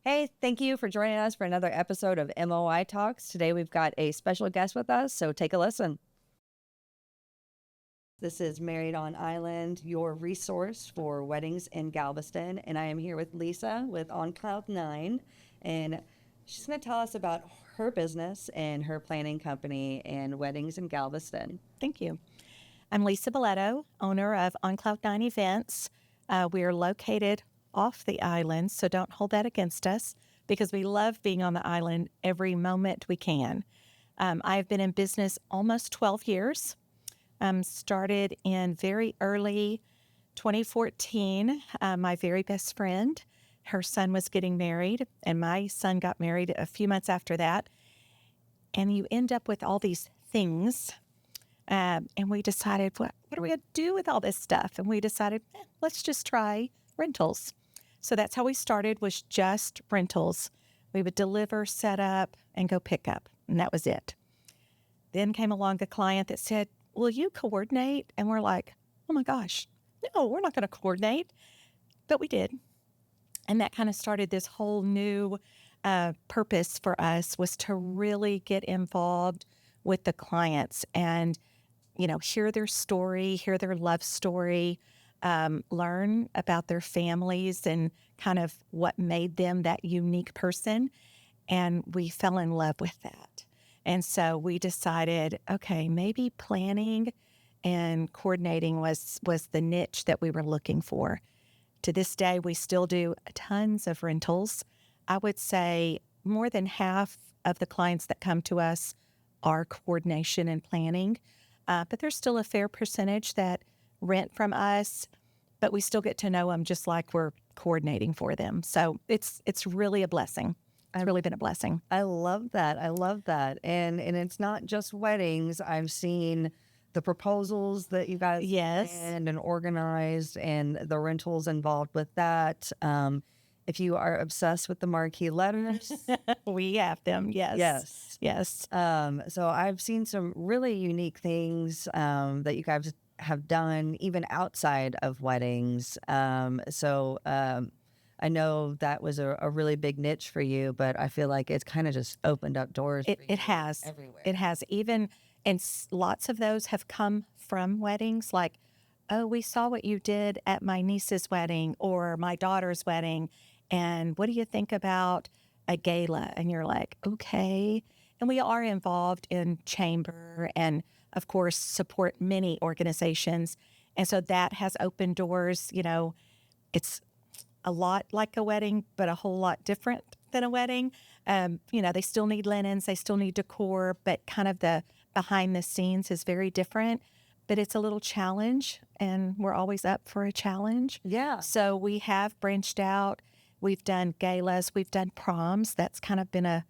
Hey, thank you for joining us for another episode of MOI Talks. Today we've got a special guest with us, so take a listen. This is Married on Island, your resource for weddings in Galveston, and I am here with Lisa with On Cloud 9, and she's going to tell us about her business and her planning company and weddings in Galveston. Thank you. I'm Lisa Belletto, owner of On Cloud 9 Events. We are located off the island, so don't hold that against us because we love being on the island every moment we can. I've been in business almost 12 years. Started in very early 2014. My very best friend, her son was getting married, and my son got married a few months after that. And you end up with all these things. And we decided, what are we going to do with all this stuff? And we decided, let's just try rentals. So that's how we started, was just rentals. We would deliver, set up, and go pick up. And that was it. Then came along a client that said, will you coordinate? And we're like, oh my gosh, no, we're not going to coordinate. But we did. And that kind of started this whole new purpose for us, was to really get involved with the clients and hear their story, hear their love story, learn about their families and kind of what made them that unique person. And we fell in love with that. And so we decided, okay, maybe planning and coordinating was the niche that we were looking for. To this day, we still do tons of rentals. I would say more than half of the clients that come to us are coordination and planning. But there's still a fair percentage that rent from us, but we still get to know them just like we're coordinating for them. So it's really a blessing. It's really been a blessing. I love that. I love that. And it's not just weddings. I've seen the proposals that you guys planned and organized and the rentals involved with that. If you are obsessed with the marquee letters, we have them. Yes. So I've seen some really unique things that you guys have done, even outside of weddings. I know that was a really big niche for you, but I feel like it's kind of just opened up doors. It has everywhere. It has. Even, and lots of those have come from weddings. Like, oh, we saw what you did at my niece's wedding or my daughter's wedding. And what do you think about a gala? And you're like, okay. And we are involved in chamber and, of course, support many organizations. And so that has opened doors. It's a lot like a wedding, but a whole lot different than a wedding. They still need linens, they still need decor, but kind of the behind the scenes is very different. But it's a little challenge, and we're always up for a challenge. Yeah. So we have branched out. We've done galas, we've done proms. That's kind of been a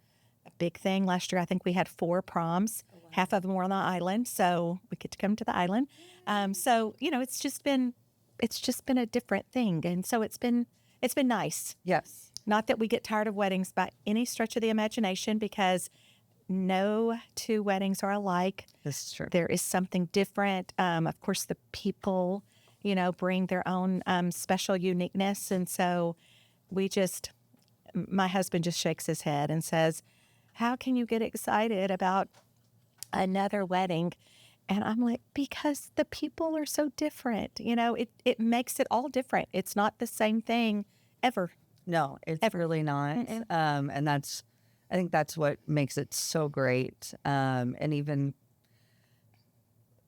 big thing. Last year, I think we had 4 proms. Oh, wow. Half of them were on the island, so we get to come to the island. It's just been a different thing, and so it's been nice. Yes. Not that we get tired of weddings by any stretch of the imagination, because no 2 weddings are alike. This is true. There is something different. Of course, the people, bring their own special uniqueness. And so my husband just shakes his head and says, how can you get excited about another wedding? And I'm like, because the people are so different. It makes it all different. It's not the same thing ever. No, it's really not. And I think that's what makes it so great. And even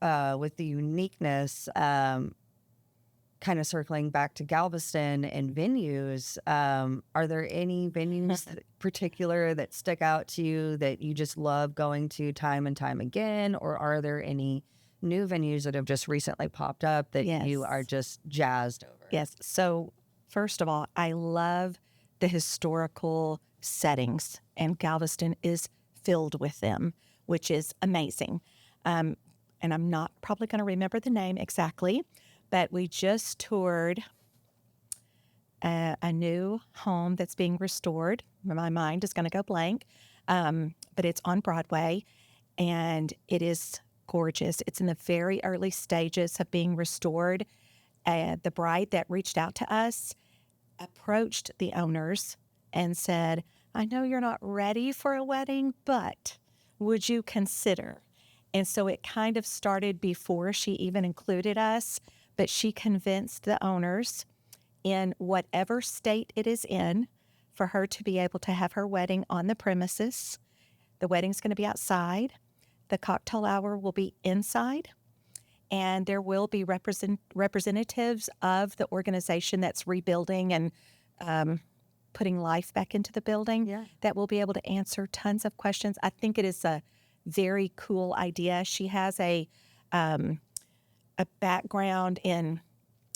with the uniqueness, kind of circling back to Galveston and venues, are there any venues particular that stick out to you that you just love going to time and time again? Or are there any new venues that have just recently popped up that you are just jazzed over? Yes. So first of all, I love the historical settings, and Galveston is filled with them, which is amazing. And I'm not probably going to remember the name exactly, but we just toured a new home that's being restored. My mind is going to go blank, but it's on Broadway, and it is gorgeous. It's in the very early stages of being restored. The bride that reached out to us approached the owners and said, I know you're not ready for a wedding, but would you consider? And so it kind of started before she even included us, but she convinced the owners in whatever state it is in for her to be able to have her wedding on the premises. The wedding's going to be outside. The cocktail hour will be inside. And there will be representatives of the organization that's rebuilding and putting life back into the building that will be able to answer tons of questions. I think it is a very cool idea. She has a background in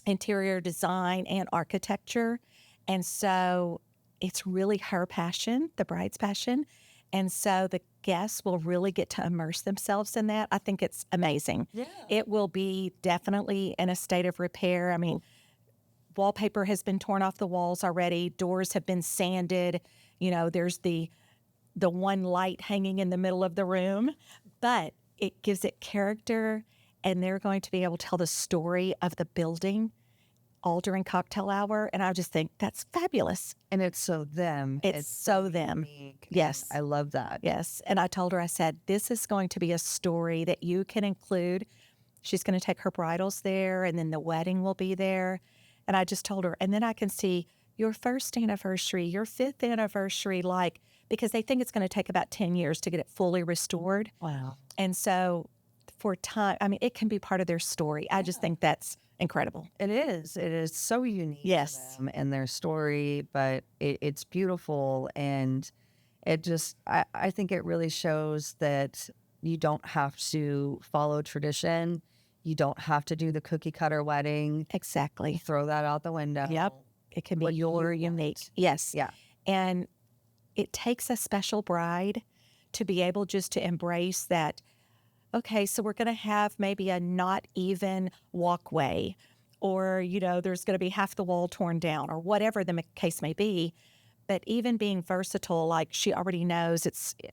interior design and architecture. And so it's really her passion, the bride's passion. And so the guests will really get to immerse themselves in that. I think it's amazing. Yeah. It will be definitely in a state of repair. I mean, wallpaper has been torn off the walls already. Doors have been sanded. You know, there's the one light hanging in the middle of the room, but it gives it character, and they're going to be able to tell the story of the building all during cocktail hour. And I just think that's fabulous. And it's so them. It's so them. Unique. Yes. I love that. Yes. And I told her, I said, this is going to be a story that you can include. She's going to take her bridals there, and then the wedding will be there. And I just told her, and then I can see your first anniversary, your fifth anniversary, like, because they think it's going to take about 10 years to get it fully restored. Wow. And so for time, I mean, it can be part of their story. I just think that's incredible. It is. It is so unique Yes. to them and their story, but it's beautiful. And it just, I think it really shows that you don't have to follow tradition. You don't have to do the cookie cutter wedding. Exactly. Throw that out the window. Yep. It can be What your you unique. want. Yes. Yeah. And it takes a special bride to be able just to embrace that. Okay, so we're going to have maybe a not even walkway, or, you know, there's going to be half the wall torn down, or whatever the case may be. But even being versatile, like she already knows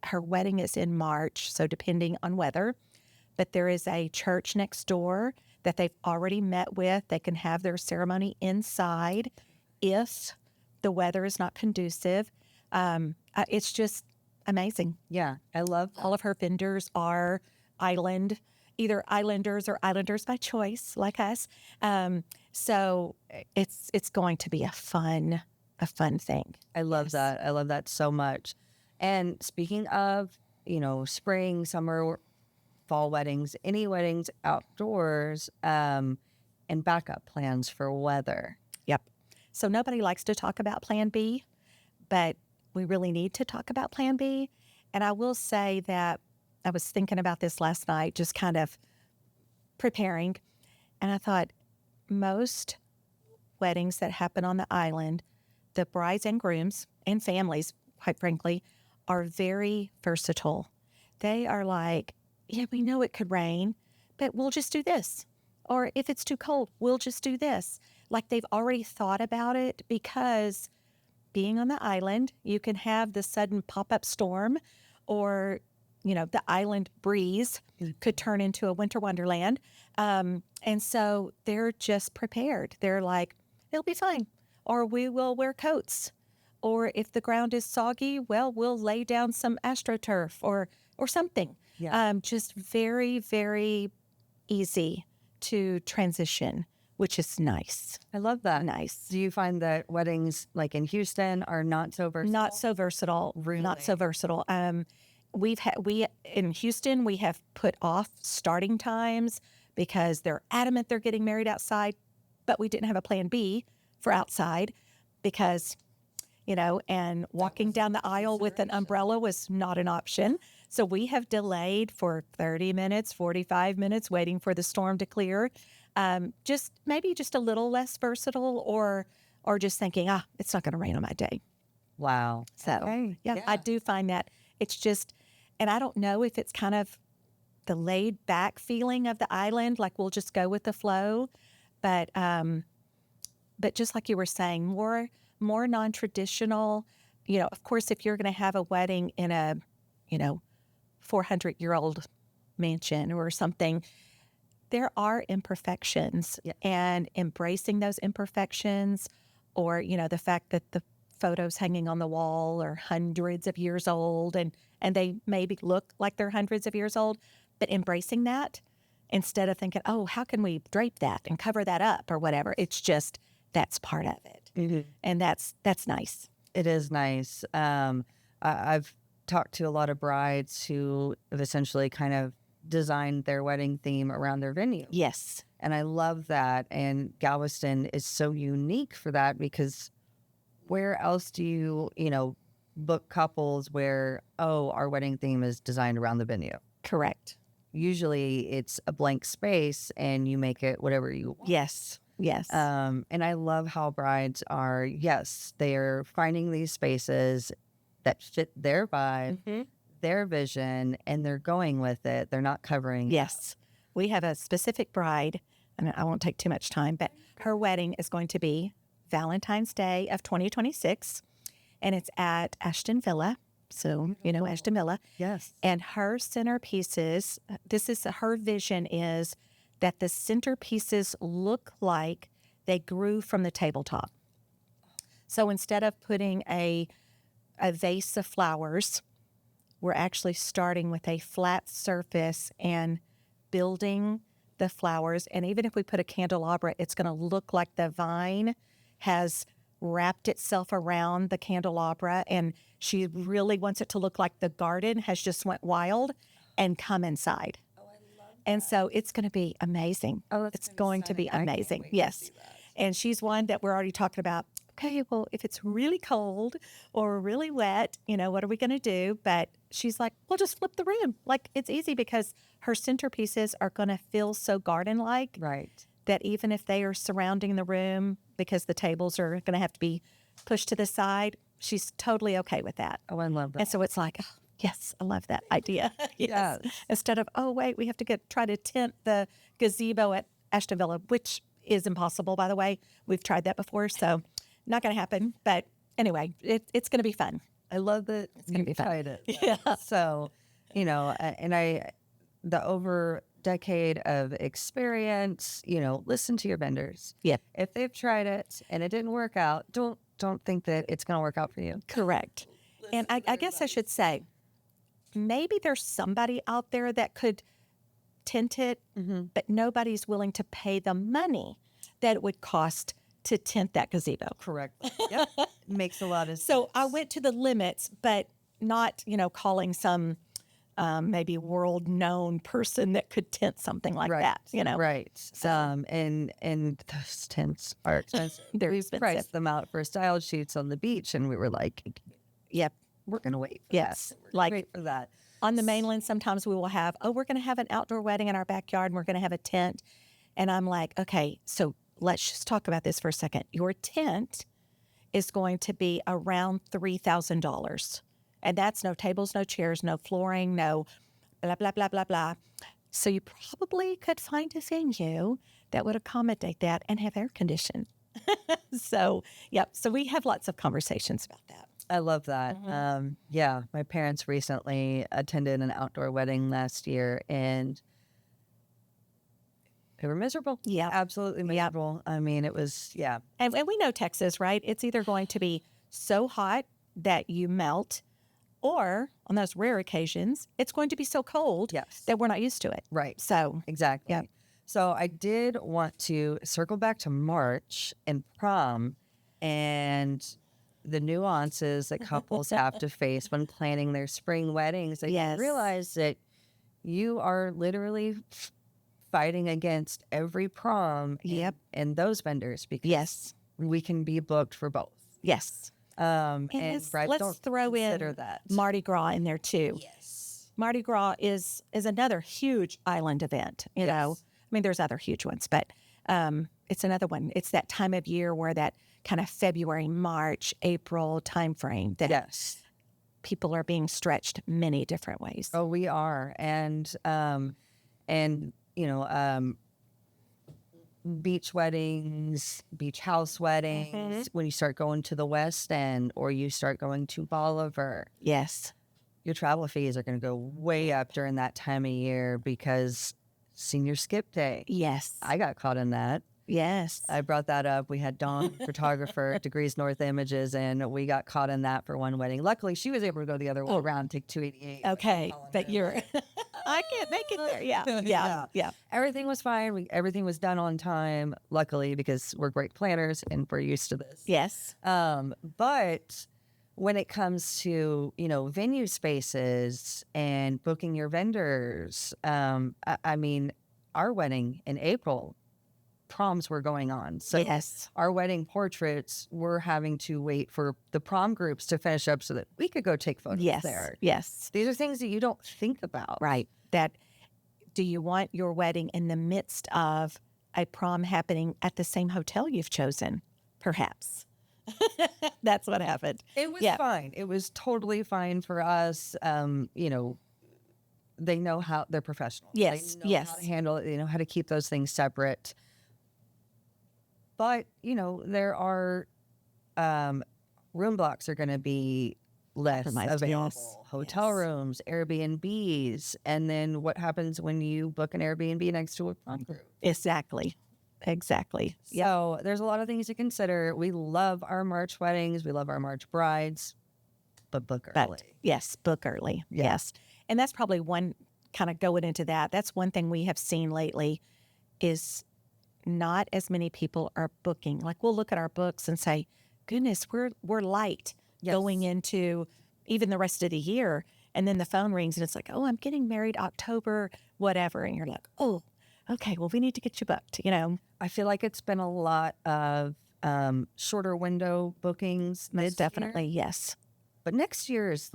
her wedding is in March, so depending on weather. But there is a church next door that they've already met with. They can have their ceremony inside if the weather is not conducive. It's just amazing. Yeah. I love that. All of her vendors are either islanders or islanders by choice, like us. So it's going to be a fun thing. I love Yes. that. I love that so much. And speaking of, spring, summer, fall weddings, any weddings outdoors, and backup plans for weather. Yep. So nobody likes to talk about Plan B, but we really need to talk about Plan B. And I will say that I was thinking about this last night, just kind of preparing. And I thought most weddings that happen on the island, the brides and grooms and families, quite frankly, are very versatile. They are like, yeah, we know it could rain, but we'll just do this. Or if it's too cold, we'll just do this. Like they've already thought about it, because being on the island, you can have the sudden pop-up storm, or, the island breeze could turn into a winter wonderland. And so they're just prepared. They're like, it'll be fine. Or we will wear coats. Or if the ground is soggy, well, we'll lay down some AstroTurf or something. Yeah. Just very, very easy to transition, which is nice. I love that. Nice. Do you find that weddings like in Houston are not so versatile? Not so versatile. Really? Not so versatile. We in Houston, we have put off starting times because they're adamant they're getting married outside, but we didn't have a plan B for outside because, and walking down the aisle with an umbrella was not an option. So we have delayed for 30 minutes, 45 minutes, waiting for the storm to clear. Just a little less versatile, or just thinking, it's not going to rain on my day. Wow. So Okay. yeah, I do find that it's just, and I don't know if it's kind of the laid back feeling of the island, like we'll just go with the flow, but just like you were saying, more non-traditional. Of course, if you're going to have a wedding in a 400-year-old mansion or something, there are imperfections. Yeah. And embracing those imperfections, or the fact that the photos hanging on the wall are hundreds of years old, and they maybe look like they're hundreds of years old, but embracing that instead of thinking, oh, how can we drape that and cover that up or whatever? It's just that's part of it. And that's nice. It is nice. I've talked to a lot of brides who have essentially kind of designed their wedding theme around their venue. Yes. And I love that. And Galveston is so unique for that, because where else do you, book couples where, oh, our wedding theme is designed around the venue? Correct. Usually it's a blank space and you make it whatever you want. Yes. Yes. And I love how brides are, yes, they are finding these spaces that fit their vibe, their vision, and they're going with it. They're not covering. Yes. We have a specific bride, and I won't take too much time, but her wedding is going to be Valentine's Day of 2026, and it's at Ashton Villa. So, Ashton Villa. Yes. And her centerpieces, her vision is that the centerpieces look like they grew from the tabletop. So instead of putting a vase of flowers, we're actually starting with a flat surface and building the flowers. And even if we put a candelabra, it's going to look like the vine has wrapped itself around the candelabra, and she really wants it to look like the garden has just went wild and come inside. Oh, I love that. And so it's going to be amazing. Oh, it's going to be amazing. Yes. And she's one that we're already talking about. Okay, well, if it's really cold or really wet, what are we going to do? But she's like, well, just flip the room. Like, it's easy because her centerpieces are going to feel so garden-like. Right. That even if they are surrounding the room because the tables are going to have to be pushed to the side, she's totally okay with that. Oh, I love that. And so it's like, oh, yes, I love that idea. Yes. Instead of, oh, wait, we have to try to tent the gazebo at Ashton Villa, which is impossible, by the way. We've tried that before, so not going to happen. But anyway, it's going to be fun. I love that it's going to be fun. Tried it. Yeah. So, the over decade of experience, listen to your vendors. Yeah. If they've tried it and it didn't work out, don't think that it's going to work out for you. Correct. And I guess I should say, maybe there's somebody out there that could tint it, but nobody's willing to pay the money that it would cost to tint that gazebo. Correct. Yep. Makes a lot of sense. So I went to the limits, but not, calling some maybe world-known person that could tint something like that, Right. And those tents are expensive. They're We've expensive. priced them out for style shoots on the beach, and we were like, yep, we're going to wait for yes. that. We're gonna wait for that. On the mainland, sometimes we will have, we're going to have an outdoor wedding in our backyard, and we're going to have a tent. And I'm like, okay, so let's just talk about this for a second. Your tent is going to be around $3,000. And that's no tables, no chairs, no flooring, no blah, blah, blah, blah, blah. So you probably could find a venue that would accommodate that and have air conditioning. So we have lots of conversations about that. I love that. My parents recently attended an outdoor wedding last year, and they were miserable. Yeah. Absolutely miserable. I mean, it was, And we know Texas, right? It's either going to be so hot that you melt, or on those rare occasions, it's going to be so cold that we're not used to it. Right. So, exactly. Yeah. So I did want to circle back to March and prom and the nuances that couples have to face when planning their spring weddings. I realize that you are literally fighting against every prom and those vendors, because we can be booked for both. Yes. And brides let's don't throw in that. Mardi Gras in there too. Yes. Mardi Gras is another huge island event. You know, I mean, there's other huge ones, but it's another one. It's that time of year where that kind of February, March, April timeframe that people are being stretched many different ways. Oh, we are, and beach weddings, beach house weddings, when you start going to the West End or you start going to Bolivar. Yes. Your travel fees are going to go way up during that time of year because senior skip day. Yes. I got caught in that. Yes. I brought that up. We had Dawn, photographer, Degrees North Images, and we got caught in that for one wedding. Luckily, she was able to go the other way around, take 288. Okay. But you're, I can't make it there. Yeah. Yeah. Yeah. Yeah. Everything was fine. Everything was done on time, luckily, because we're great planners and we're used to this. Yes. But when it comes to, venue spaces and booking your vendors, I mean, our wedding in April, proms were going on. So Yes. our wedding portraits were having to wait for the prom groups to finish up so that we could go take photos Yes. there. Yes. These are things that you don't think about. Right. That do you want your wedding in the midst of a prom happening at the same hotel you've chosen? Perhaps. That's what happened. It was Yeah. fine. It was totally fine for us. They know how they're professional. Yes. They know Yes. how to handle it. They know how to keep those things separate. But, there are room blocks are going to be less Compromised, available. yes, Hotel yes. rooms, Airbnbs. And then what happens when you book an Airbnb next to a prom group? Exactly. Exactly. Yeah. So there's a lot of things to consider. We love our March weddings. We love our March brides, but book early. But yes, book early. Yeah. Yes. And that's probably one kind of going into that. That's one thing we have seen lately is not as many people are booking. Like we'll look at our books and say, goodness, we're light Yes. going into even the rest of the year. And then the phone rings and it's like, oh, I'm getting married October, whatever. And you're like, oh, okay, well, we need to get you booked, I feel like it's been a lot of shorter window bookings. This Definitely. year. Yes. But next year is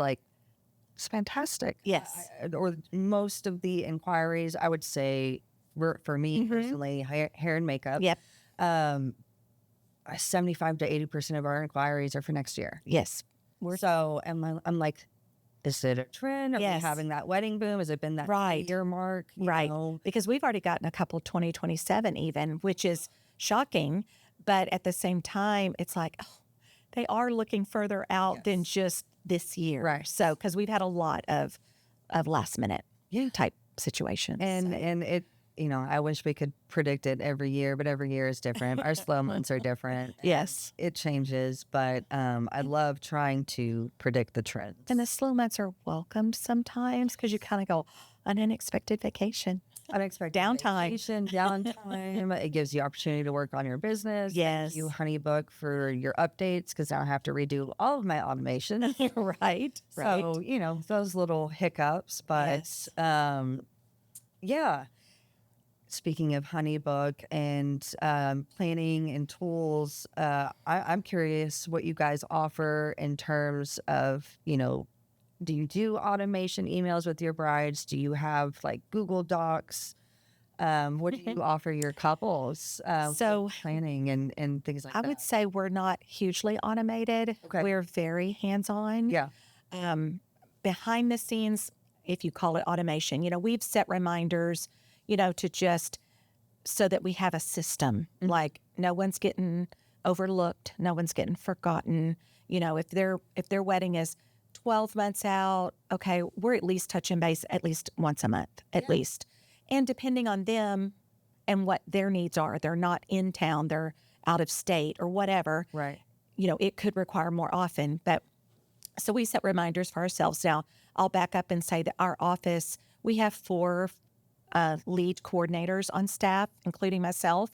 it's fantastic. Yes. Or most of the inquiries, I would say, for me personally, hair and makeup. Yep. 75 to 80% of our inquiries are for next year. Yes. So I'm like, is it a trend? Are we Yes. having that wedding boom? Has it been that Right. year mark? You Right. know? Because we've already gotten a couple 2027 even, which is shocking. But at the same time, it's like, oh, they are looking further out than Yes. just this year. Right. So, because we've had a lot of last minute type situations. And So, and it, I wish we could predict it every year, but every year is different. Our slow months are different. yes. It changes, but I love trying to predict the trends. And the slow months are welcomed sometimes because you kind of go, an unexpected vacation. Unexpected Downtime. vacation, downtime. It gives you opportunity to work on your business. Yes. Thank you, Honeybook, for your updates because now I have to redo all of my automation. right. Right. So, those little hiccups. But Yes. yeah. Speaking of Honeybook and planning and tools, I'm curious what you guys offer in terms of, do you do automation emails with your brides? Do you have like Google Docs? What do you offer your couples So- for planning and things like I that? would say we're not hugely automated. Okay. We're very hands-on. Yeah. Behind the scenes, if you call it automation, we've set reminders, to just so that we have a system. Like no one's getting overlooked, no one's getting forgotten. If their wedding is 12 months out, okay, we're at least touching base at least once a month, at least. And depending on them and what their needs are, they're not in town, they're out of state or whatever. Right. It could require more often. But so we set reminders for ourselves. Now, I'll back up and say that our office, we have 4 lead coordinators on staff, including myself.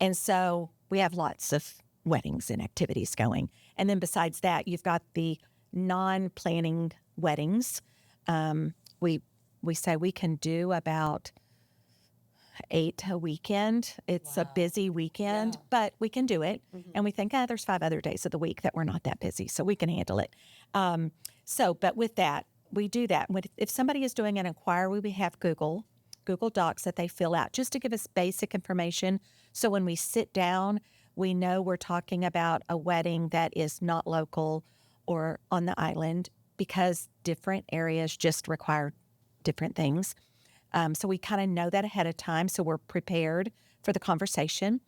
And so we have lots of weddings and activities going. And then besides that, you've got the non-planning weddings. We say we can do about 8 a weekend. It's a busy weekend, but we can do it. And we think, there's 5 other days of the week that we're not that busy, so we can handle it. But with that, we do that. If somebody is doing an inquiry, we have Google Docs that they fill out just to give us basic information. So when we sit down, we know we're talking about a wedding that is not local or on the island because different areas just require different things. So we kind of know that ahead of time, so we're prepared for the conversation.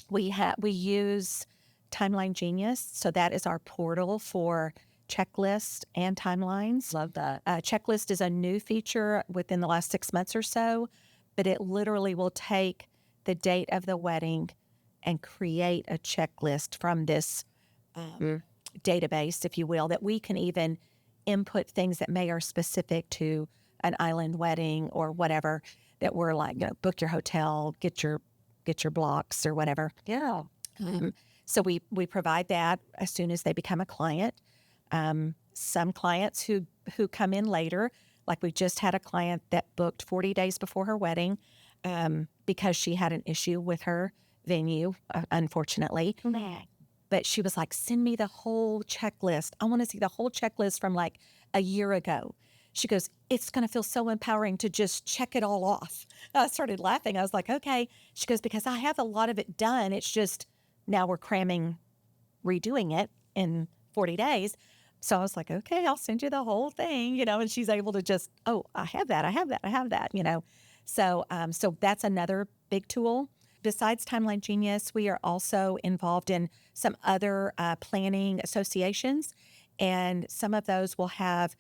We use Timeline Genius, so that is our portal for checklist and timelines. Love that. Checklist is a new feature within the last 6 months or so, but it literally will take the date of the wedding and create a checklist from this database, if you will, that we can even input things that may are specific to an island wedding or whatever, that we're like, book your hotel, get your blocks or whatever. Yeah. So we provide that as soon as they become a client. Some clients who come in later, like we just had a client that booked 40 days before her wedding because she had an issue with her venue, unfortunately. But she was like, send me the whole checklist. I want to see the whole checklist from like a year ago. She goes, it's going to feel so empowering to just check it all off. I started laughing. I was like, okay. She goes, because I have a lot of it done. It's just now we're cramming, redoing it in 40 days. So I was like, okay, I'll send you the whole thing, and she's able to just, oh, I have that. So that's another big tool. Besides Timeline Genius, we are also involved in some other planning associations, and some of those will have,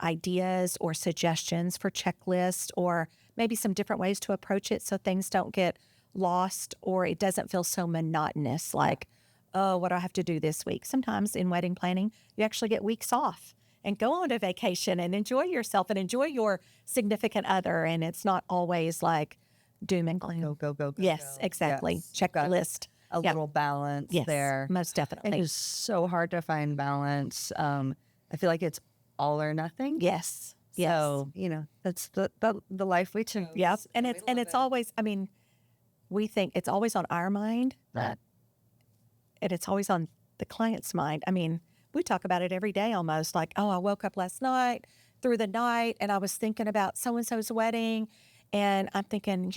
ideas or suggestions for checklists or maybe some different ways to approach it so things don't get lost or it doesn't feel so monotonous, like, oh, what do I have to do this week? Sometimes in wedding planning, you actually get weeks off and go on a vacation and enjoy yourself and enjoy your significant other, and it's not always like doom and gloom. Go. Yes, exactly. Yes. Check the list. A little balance Yes, there. most definitely. It is so hard to find balance. I feel like it's all or nothing. Yes. So, that's the life we chose. Yep. And it's always, we think it's always on our mind, and it's always on the client's mind. We talk about it every day almost, like, oh, I woke up last night through the night and I was thinking about so-and-so's wedding, and I'm thinking,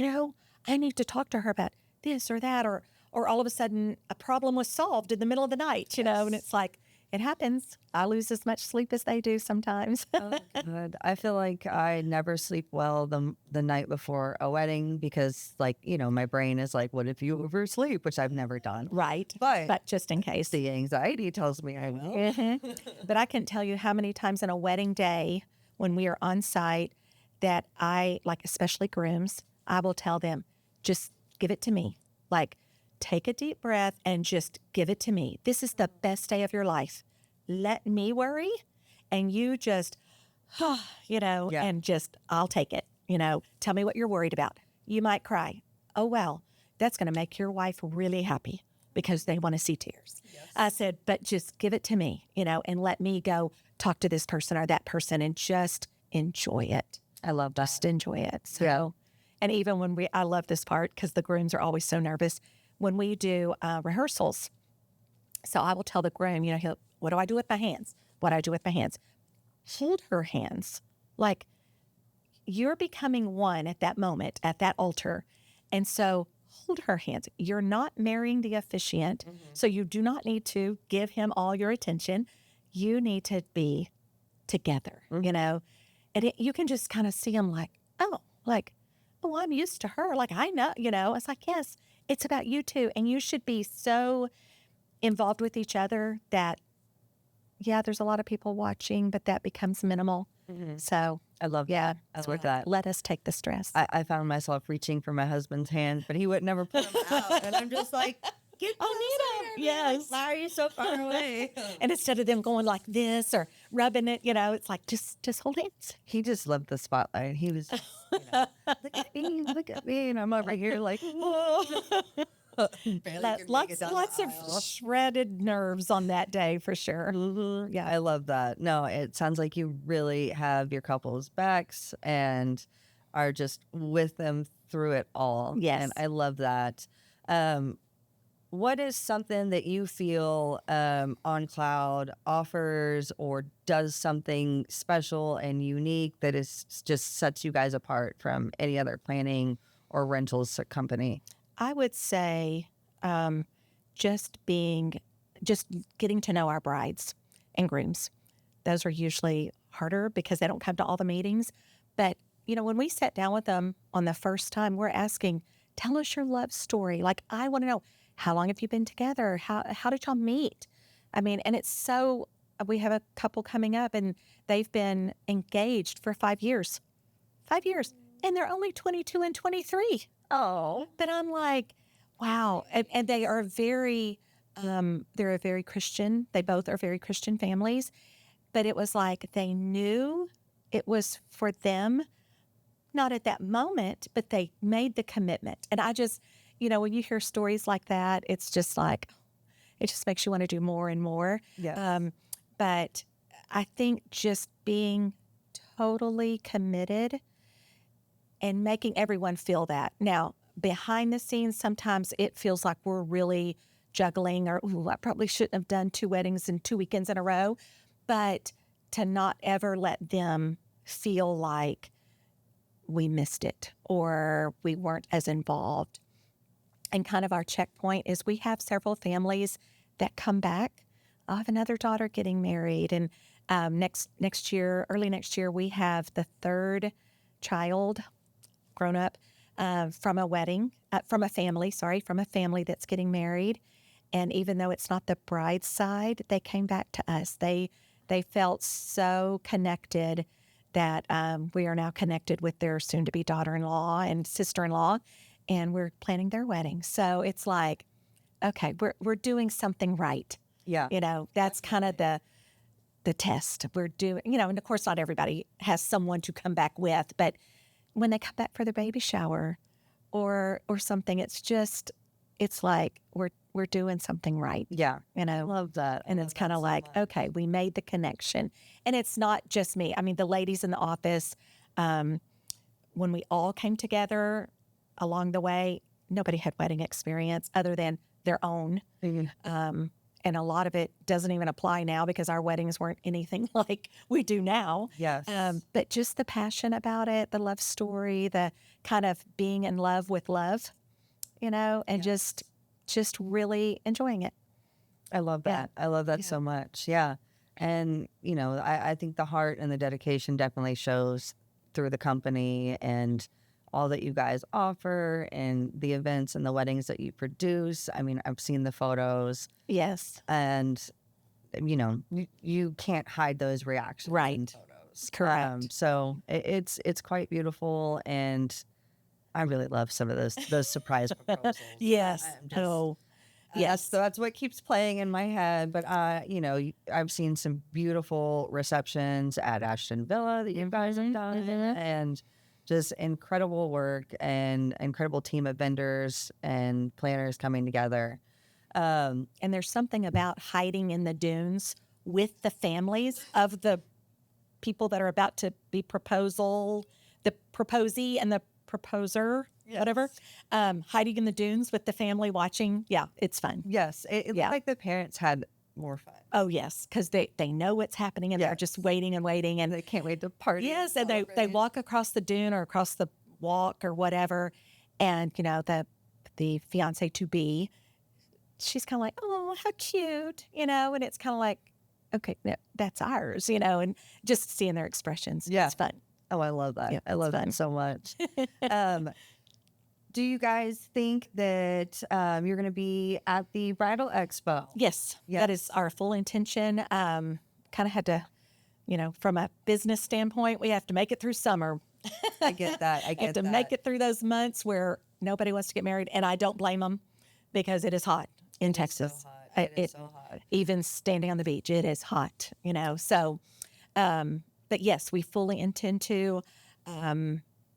I need to talk to her about this or that, or all of a sudden a problem was solved in the middle of the night, and it's like, it happens. I lose as much sleep as they do sometimes. Oh, good. I feel like I never sleep well the night before a wedding because, my brain is like, what if you oversleep, which I've never done. Right. But just in case. The anxiety tells me I will. But I can tell you how many times in a wedding day when we are on site that I, especially grooms, I will tell them, just give it to me. Take a deep breath and just give it to me. This is the best day of your life. Let me worry, and you just, and just, I'll take it. Tell me what you're worried about. You might cry. Oh, well, that's going to make your wife really happy because they want to see tears. Yes. I said, but just give it to me, and let me go talk to this person or that person and just enjoy it. I love that. Just enjoy it. So, and even when I love this part because the grooms are always so nervous. When we do rehearsals, so I will tell the groom, what do I do with my hands? What do I do with my hands? Hold her hands. Like you're becoming one at that moment, at that altar. And so hold her hands. You're not marrying the officiant, so you do not need to give him all your attention. You need to be together, And you can just kind of see him oh, I'm used to her. I know, It's like, yes. It's about you two, and you should be so involved with each other that, there's a lot of people watching, but that becomes minimal. So I love that. I love that. Let us take the stress. I found myself reaching for my husband's hand, but he would never put them out, and I'm just like, get need him. Yes. Why are you so far away? And instead of them going like this or rubbing it, it's like, just hold hands. He just loved the spotlight. He was just, look at me. And I'm over here like, lots of shredded nerves on that day for sure. Yeah, I love that. No, it sounds like you really have your couple's backs and are just with them through it all. Yes. And I love that. What is something that you feel On Cloud offers or does something special and unique that is just sets you guys apart from any other planning or rentals company? I would say just getting to know our brides and grooms. Those are usually harder because they don't come to all the meetings. But, when we sat down with them on the first time, we're asking, tell us your love story. I want to know, how long have you been together? How did y'all meet? And it's so, we have a couple coming up and they've been engaged for 5 years. 5 years. And they're only 22 and 23. Oh, But I'm like, wow. And they are they're a very Christian. They both are very Christian families. But it was like they knew it was for them, not at that moment, but they made the commitment. And I just, when you hear stories like that, it's just like, it just makes you want to do more and more. yes. But I think just being totally committed and making everyone feel that. Now, behind the scenes, sometimes it feels like we're really juggling, or, ooh, I probably shouldn't have done 2 weddings in 2 weekends in a row. But to not ever let them feel like we missed it or we weren't as involved. And kind of our checkpoint is we have several families that come back. I have another daughter getting married, and next year, early next year, we have the third child grown up from a wedding, from a family that's getting married. And even though it's not the bride's side, they came back to us. They felt so connected that we are now connected with their soon-to-be daughter-in-law and sister-in-law, and we're planning their wedding. So it's like, okay, we're doing something right. Yeah. That's kind of the test we're doing. And of course, not everybody has someone to come back with, but when they come back for the baby shower or something, it's like we're doing something right. Yeah. I love that. And it's kind of like, okay, we made the connection. And it's not just me. I mean, the ladies in the office, when we all came together along the way, nobody had wedding experience other than their own. And a lot of it doesn't even apply now because our weddings weren't anything like we do now. Yes. But just the passion about it, the love story, the kind of being in love with love, and just really enjoying it. I love that. I love that so much. Yeah. And, I think the heart and the dedication definitely shows through the company and all that you guys offer and the events and the weddings that you produce. I mean, I've seen the photos. Yes. And, you can't hide those reactions Right. in photos. Correct. So it's quite beautiful. And I really love some of those surprise proposals. Yes. Yes, so that's what keeps playing in my head. But I've seen some beautiful receptions at Ashton Villa that you guys have done, and just incredible work and incredible team of vendors and planners coming together. And there's something about hiding in the dunes with the families of the people that are about to be the proposee and the proposer, whatever, hiding in the dunes with the family watching. Yeah, it's fun. Yes, it looked like the parents had more fun. Oh, yes, because they know what's happening and they're just waiting and waiting. And they can't wait to party. Yes, and they walk across the dune or across the walk or whatever. And, the fiance to be, she's kind of like, oh, how cute, and it's kind of like, okay, that's ours, and just seeing their expressions. Yeah. It's fun. Oh, I love that. I love that so much. Do you guys think that you're going to be at the Bridal Expo? Yes, that is our full intention. Kind of had to, from a business standpoint, we have to make it through summer. I get that. I get have to make it through those months where nobody wants to get married, and I don't blame them because it is hot in Texas. So hot. It is so hot. Even standing on the beach, it is hot. So, but yes, we fully intend to.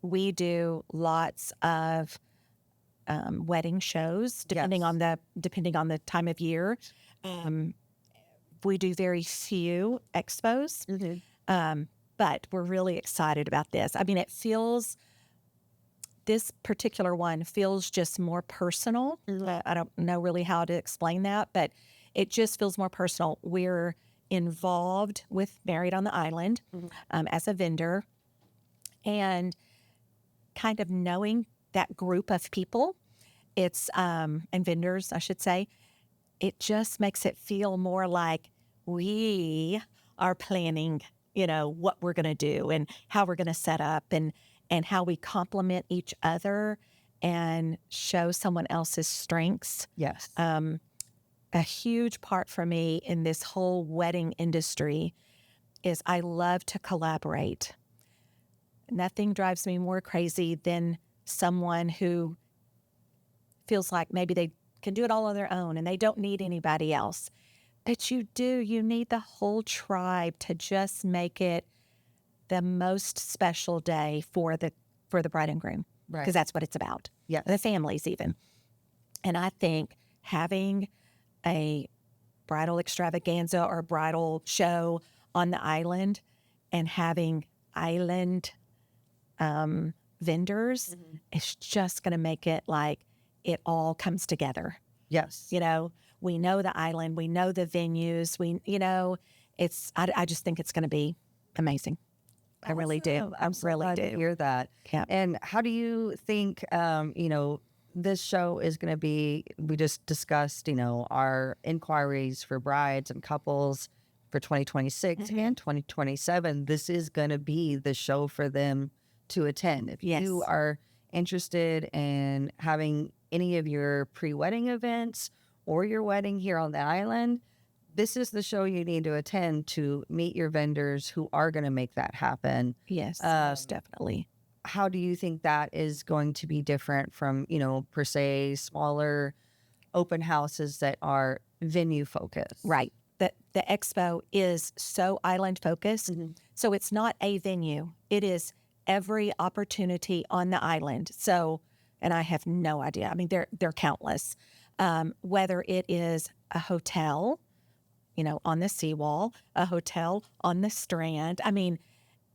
We do lots of wedding shows depending on the time of year. We do very few expos, but we're really excited about this. I mean, this particular one feels just more personal. I don't know really how to explain that, but it just feels more personal. We're involved with Married on the Island as a vendor, and kind of knowing that group of people, and vendors, I should say, it just makes it feel more like we are planning, what we're going to do and how we're going to set up and how we complement each other and show someone else's strengths. Yes. A huge part for me in this whole wedding industry is I love to collaborate. Nothing drives me more crazy than someone who feels like maybe they can do it all on their own and they don't need anybody else. But you do. You need the whole tribe to just make it the most special day for the bride and groom, Right. because that's what it's about. Yes. The families even. And I think having a bridal extravaganza or bridal show on the island and having island vendors is just going to make it like it all comes together. Yes. You know, we know the island, we know the venues, I just think it's going to be amazing. I really do. I'm so really glad do. to hear that. Yeah. And how do you think, this show is going to be, we just discussed, our inquiries for brides and couples for 2026 and 2027. This is going to be the show for them to attend. If Yes. you are interested in having any of your pre-wedding events or your wedding here on the island, this is the show you need to attend to meet your vendors who are going to make that happen. Yes, most definitely. How do you think that is going to be different from, per se, smaller open houses that are venue focused? Right. The expo is so island focused. So it's not a venue. It is every opportunity on the island. So, and I have no idea. I mean, they're countless. Whether it is a hotel, on the seawall, a hotel on the strand. I mean,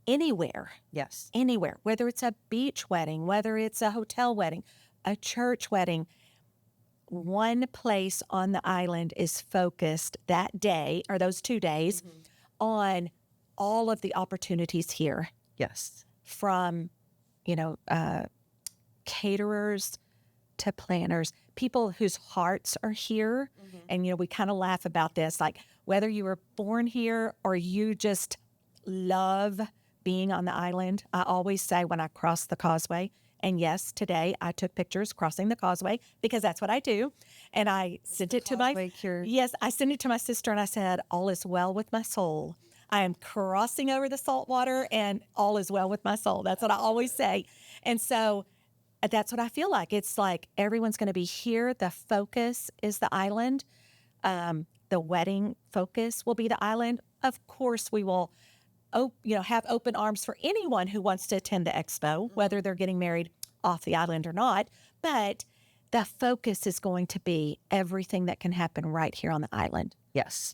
anywhere. Yes. Anywhere. Whether it's a beach wedding, whether it's a hotel wedding, a church wedding. One place on the island is focused that day or those 2 days on all of the opportunities here. Yes. From, caterers to planners, people whose hearts are here. And, we kind of laugh about this, like whether you were born here or you just love being on the island. I always say when I cross the causeway, and yes, today I took pictures crossing the causeway because that's what I do. And I sent it to I sent it to my sister and I said, all is well with my soul. I am crossing over the salt water and all is well with my soul. That's what I always say. And so that's what I feel like. It's like everyone's going to be here. The focus is the island. The wedding focus will be the island. Of course, we will have open arms for anyone who wants to attend the expo, whether they're getting married off the island or not. But the focus is going to be everything that can happen right here on the island. Yes.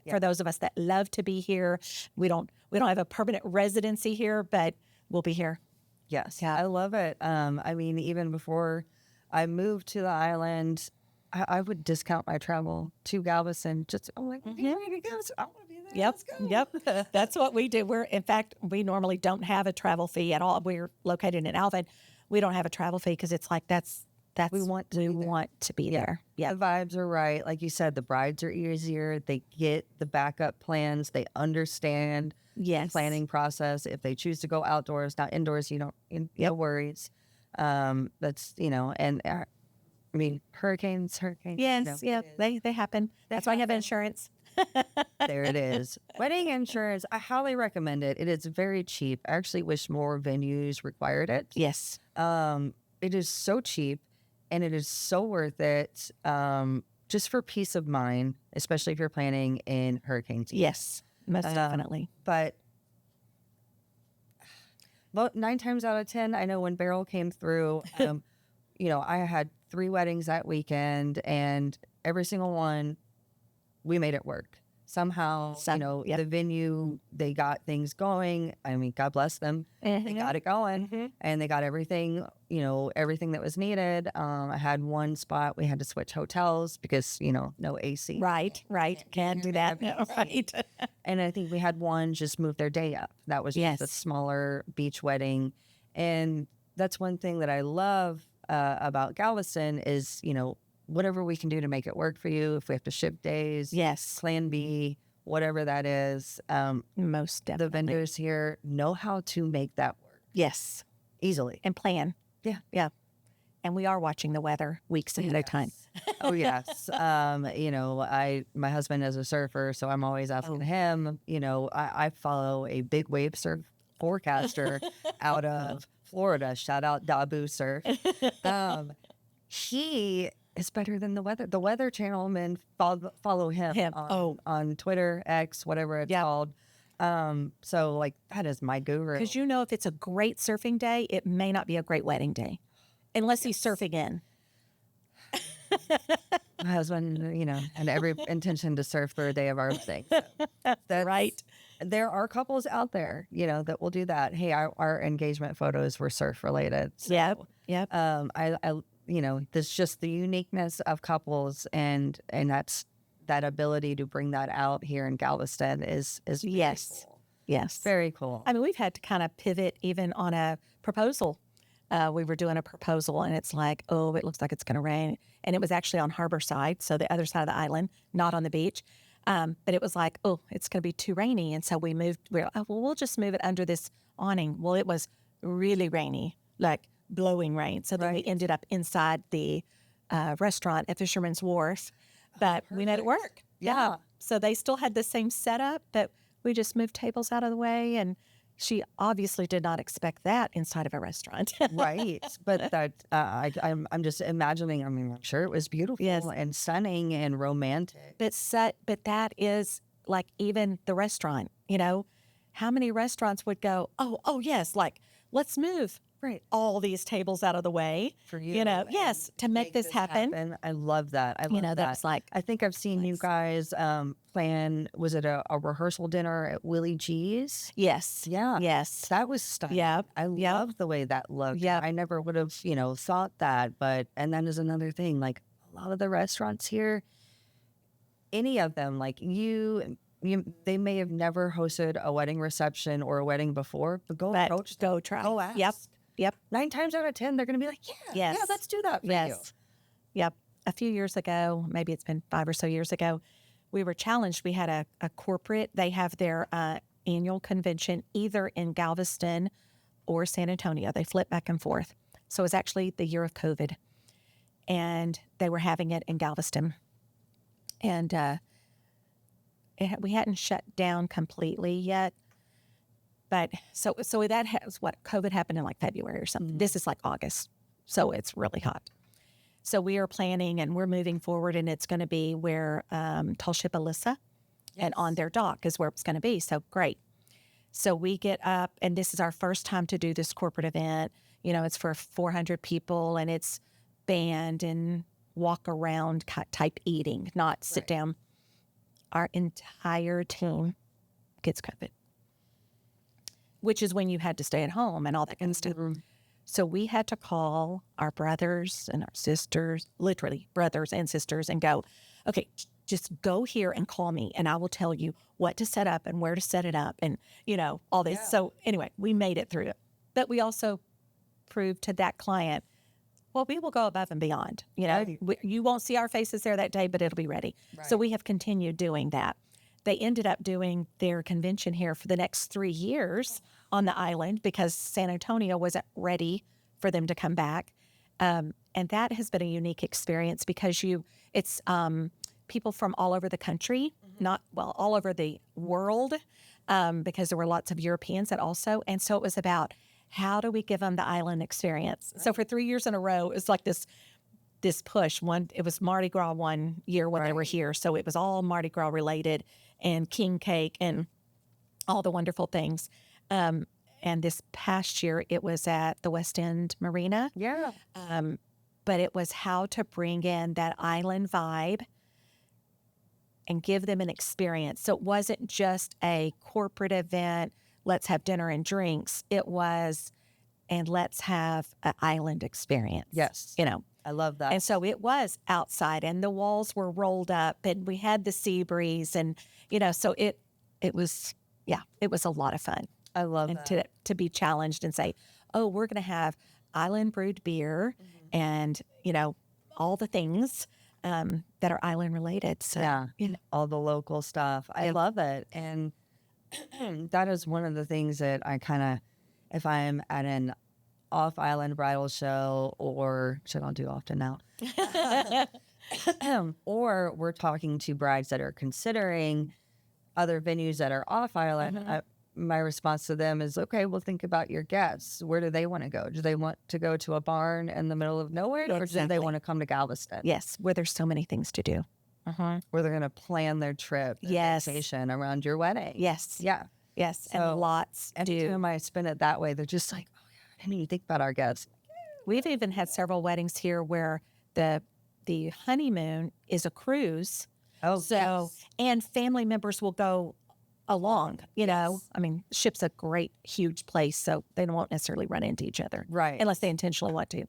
For those of us that love to be here, we don't have a permanent residency here, but we'll be here. Yes. Yeah. I love it. I mean, even before I moved to the island, I would discount my travel to Galveston. I'm like, I want to go. I want to be there. Yep. Let's go. Yep. That's what we do. In fact, we normally don't have a travel fee at all. We're located in Alvin. We don't have a travel fee because it's like that's we want to be there. Yeah. The vibes are right. Like you said, the brides are easier. They get the backup plans. They understand the planning process. If they choose to go outdoors, not indoors, no worries. That's, and I mean, hurricanes. Yes, they happen. That's why you have insurance. There it is. Wedding insurance, I highly recommend it. It is very cheap. I actually wish more venues required it. Yes. It is so cheap and it is so worth it, just for peace of mind, especially if you're planning in hurricane season. Yes, most definitely. But 9 times out of 10, I know when Beryl came through, I had 3 weddings that weekend, and every single one, we made it work. Somehow, the venue, they got things going. I mean, God bless them. They got it going, and they got everything, everything that was needed. I had one spot, we had to switch hotels because, no AC. Right. Can't do that. Right. And I think we had one just move their day up. That was just a smaller beach wedding. And that's one thing that I love about Galveston is, whatever we can do to make it work for you. If we have to shift days, plan B, whatever that is. Most definitely. The vendors here know how to make that work. Yes. Easily. And plan. Yeah. And we are watching the weather weeks ahead of time. Oh, yes. My husband is a surfer, so I'm always asking him, I follow a big wave surf forecaster out of Florida. Shout out Dabu Surf. Um, he is better than the weather. The Weather Channel men follow him, on Twitter, X, whatever it's called. So like that is my guru. Because you know, if it's a great surfing day, it may not be a great wedding day, unless he's surfing in. My husband, had every intention to surf for a day of our wedding. That's right. There are couples out there, that will do that. Hey, our engagement photos were surf related. So, Yep. There's just the uniqueness of couples, and that's that ability to bring that out here in Galveston is very cool. Yes. Very cool. I mean, we've had to kind of pivot even on a proposal. We were doing a proposal, and it's like, oh, it looks like it's going to rain. And it was actually on harbor side, so the other side of the island, not on the beach. But it was like, oh, it's going to be too rainy. And so we moved, we'll just move it under this awning. Well, it was really rainy, like blowing rain. So then we ended up inside the restaurant at Fisherman's Wharf, but we made it work. Yeah. So they still had the same setup, but we just moved tables out of the way, and she obviously did not expect that inside of a restaurant. Right. But that I'm just imagining, I'm sure it was beautiful and stunning and romantic. But that is like, even the restaurant, how many restaurants would go, oh yes, like, let's move all these tables out of the way for you, yes, to make this happen. I love that. I love that. That's like, I think I've seen you guys plan, was it a rehearsal dinner at Willie G's? Yes. Yeah. Yes. That was stunning. Yep. I love the way that looked. Yep. I never would have, thought that. And that is another thing. Like, a lot of the restaurants here, any of them, like they may have never hosted a wedding reception or a wedding before, but go try. Go ask. Yep. 9 times out of 10, they're going to be like, yeah, let's do that for you. Yep. A few years ago, maybe it's been 5 or so years ago, we were challenged. We had a corporate, they have their annual convention either in Galveston or San Antonio. They flip back and forth. So it was actually the year of COVID, and they were having it in Galveston. And we hadn't shut down completely yet. But so that has COVID happened in like February or something. This is like August. So it's really hot. So we are planning, and we're moving forward, and it's going to be where Tall Ship Alyssa, and on their dock is where it's going to be. So great. So we get up, and this is our first time to do this corporate event. It's for 400 people, and it's band and walk around type eating, not sit down. Our entire team gets COVID, which is when you had to stay at home and all that kind of stuff. So we had to call our brothers and our sisters, literally brothers and sisters, and go, okay, just go here and call me, and I will tell you what to set up and where to set it up, and, all this. Yeah. So anyway, we made it through it. But we also proved to that client, well, we will go above and beyond. You won't see our faces there that day, but it'll be ready. Right. So we have continued doing that. They ended up doing their convention here for the next 3 years on the island because San Antonio wasn't ready for them to come back. And that has been a unique experience because it's people from all over the country, all over the world, because there were lots of Europeans that also. And so it was about, how do we give them the island experience? Right. So for 3 years in a row, it's like this push. It was Mardi Gras one year when they were here. So it was all Mardi Gras related, and king cake and all the wonderful things. And this past year, it was at the West End Marina. Yeah. But it was how to bring in that island vibe and give them an experience. So it wasn't just a corporate event, let's have dinner and drinks. It was, and let's have an island experience. Yes. I love that. And so it was outside, and the walls were rolled up, and we had the sea breeze, and so it was a lot of fun. I love that. To be challenged and say, oh, we're going to have island brewed beer, and all the things that are island related. So all the local stuff. I love it, and that is one of the things that I kind of, if I'm at an off-island bridal show, or which I don't do often now, or we're talking to brides that are considering other venues that are off-island, my response to them is, okay, well, think about your guests. Where do they want to go? Do they want to go to a barn in the middle of nowhere, or do they Exactly. want to come to Galveston, Yes, where there's so many things to do. where they're going to plan their trip, their Yes. vacation around your wedding? Yes. Yeah. Yes. So, And lots do. anytime I spin it that way, they're just like, oh, yeah, I didn't even think about our guests. We've even had several weddings here where the honeymoon is a cruise. Oh, So, yes. and family members will go along, you know. I mean, ship's a great, huge place, so they won't necessarily run into each other. Right. Unless they intentionally want to.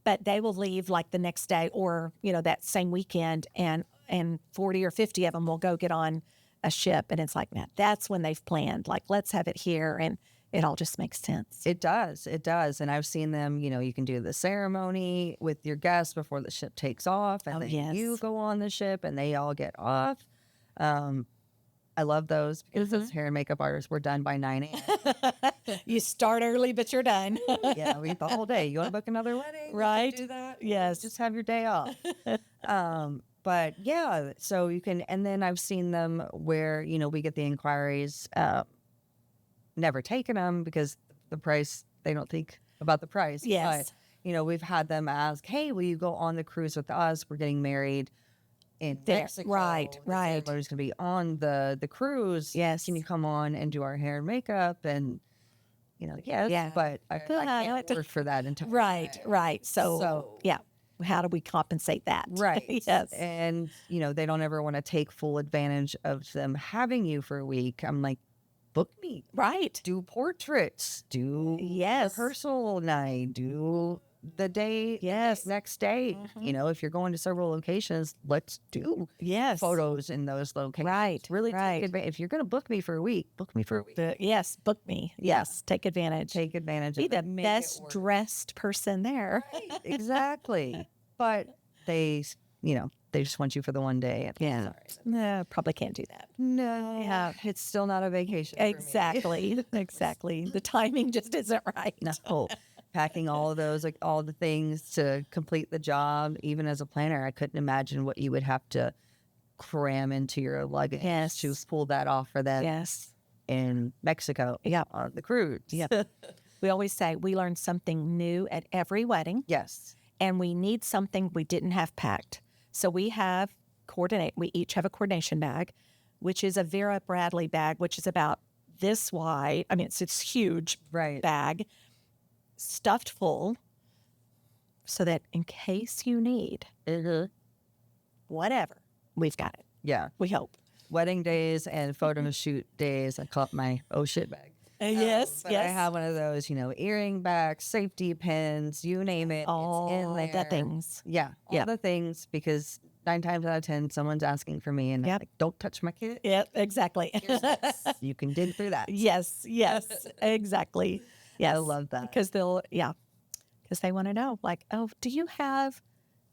But they will leave like the next day or, you know, that same weekend, and 40 or 50 of them will go get on a ship. And it's like, now that's when they've planned, like, let's have it here. And it all just makes sense. It does. It does. And I've seen them, you know, you can do the ceremony with your guests before the ship takes off. And Oh, then yes. you go on the ship and they all get off. I love those because those hair and makeup artists were done by 9 a.m. You start early, but you're done. Yeah, we the whole day. You want to book another wedding? We can Right. do that. Yes. Just have your day off. But yeah, so you can, and then I've seen them where, you know, we get the inquiries, never taken them because the price, they don't think about the price. Yes. But, you know, we've had them ask, hey, will you go on the cruise with us? We're getting married in There. Mexico. Right, The right. ceremony's going to be on the cruise. Yes. Can you come on and do our hair and makeup? And, you know, yes, Yeah. but I can't work for that until Right, right. So, yeah, how do we compensate that? Right. Yes. And, you know, they don't ever want to take full advantage of them having you for a week. I'm like, book me. Right. Do portraits. Do Yes. rehearsal night. Do the day. Yes. Next day. You know, if you're going to several locations, let's do Yes. photos in those locations. Right, Really right. take advantage. If you're going to book me for a week, book me for a week. Yes, book me. Yes, take advantage. Take advantage Be of the it. Make it best work. dressed person there. Exactly. But they, you know, they just want you for the one day. And Yeah. sorry. No, probably can't do that. No, Yeah. it's still not a vacation. for me. Exactly. Exactly. The timing just isn't right. No, packing all of those, like all the things to complete the job. Even as a planner, I couldn't imagine what you would have to cram into your luggage Yes. to pull that off for them Yes. in Mexico. Yeah. On the cruise. Yeah. We always say we learn something new at every wedding, Yes. and we need something we didn't have packed. So we each have a coordination bag, which is a Vera Bradley bag, which is about this wide. I mean, it's huge Right. bag, stuffed full, so that in case you need whatever, we've got it. Yeah. We hope. Wedding days and photo shoot days, I call it my oh shit bag. Yes, But I have one of those, you know, earring bags, safety pins, you name it. all it's in there. the things. Yeah, all Yep. the things, because 9 times out of 10, someo's asking for me, and I'm Yep. like, don't touch my kit. Yep, exactly. You can dig through that. Yes, exactly. Yes, I love that. because because they want to know, like, oh, do you have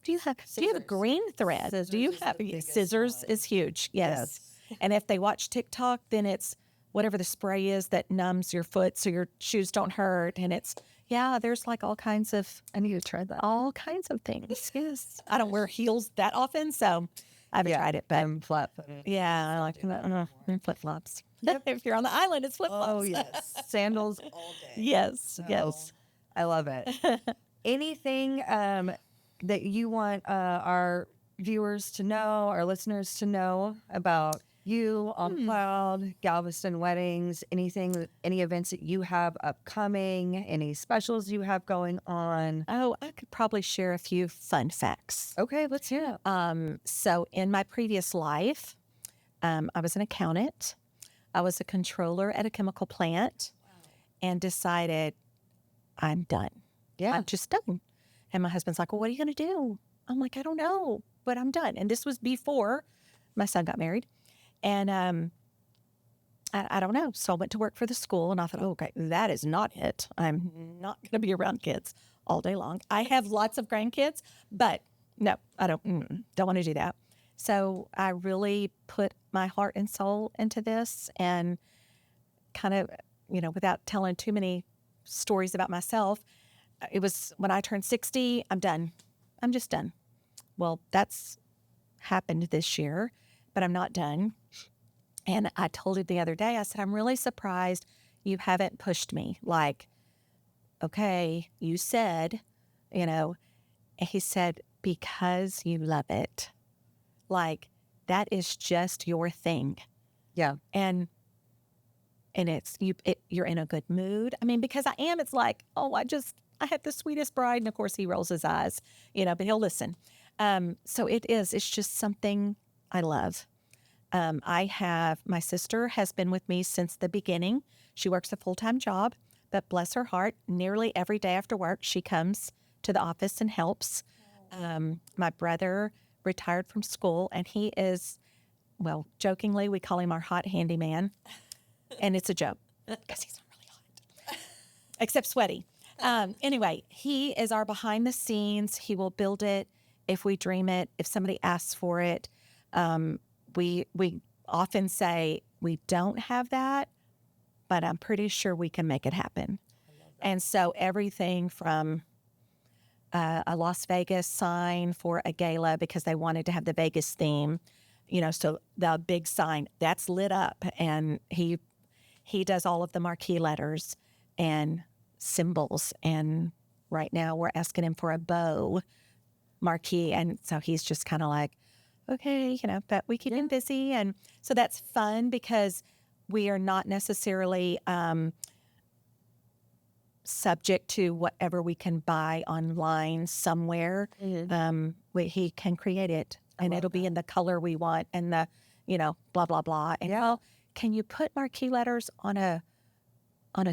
a Scissors. green thread? Scissors Do you is the have biggest scissors? one. Is huge. Yes. And if they watch TikTok, then it's whatever the spray is that numbs your foot so your shoes don't hurt. And it's there's like all kinds of I need to try that. things. Yes, I don't wear heels that often, so I haven't tried it, but I'm flat footed. yeah, I like flip flops. If you're on the island, it's flip flops. Oh, yes. Sandals all day. Yes, yes. So, I love it. Anything that you want our viewers to know, our listeners to know about you on Cloud, Galveston weddings, any events that you have upcoming, any specials you have going on? Oh, I could probably share a few fun facts. Okay, let's hear it. So in my previous life, I was an accountant. I was a controller at a chemical plant and decided I'm done. Yeah. I'm just done. And my husband's like, well, what are you going to do? I'm like, I don't know, but I'm done. And this was before my son got married. And I don't know. So I went to work for the school and I thought, okay, that is not it. I'm not going to be around kids all day long. I have lots of grandkids, but no, I don't want to do that. So I really put my heart and soul into this and kind of, without telling too many stories about myself, it was when I turned 60, I'm done. I'm just done. Well, that's happened this year, but I'm not done. And I told him the other day, I said, I'm really surprised you haven't pushed me. Like, okay, you said, you know, and he said, because you love it. Like, that is just your thing. Yeah. And it's you're in a good mood. I mean, because I am, it's like, oh, I have the sweetest bride. And of course he rolls his eyes, but he'll listen. So it's just something I love. My sister has been with me since the beginning. She works a full-time job, but bless her heart, nearly every day after work, she comes to the office and helps. My brother retired from school, and he is, well, jokingly, we call him our hot handyman. And it's a joke because he's not really hot, except sweaty. Anyway, he is our behind the scenes. He will build it if we dream it, if somebody asks for it. We often say we don't have that, but I'm pretty sure we can make it happen. And so everything from a Las Vegas sign for a gala because they wanted to have the Vegas theme, so the big sign that's lit up, and he does all of the marquee letters and symbols. And right now we're asking him for a bow marquee. And so he's just kind of like, okay, but we keep him busy. And so that's fun because we are not necessarily subject to whatever we can buy online somewhere. He can create it, and it'll be in the color we want, and the, blah, blah, blah. And well, can you put marquee letters on a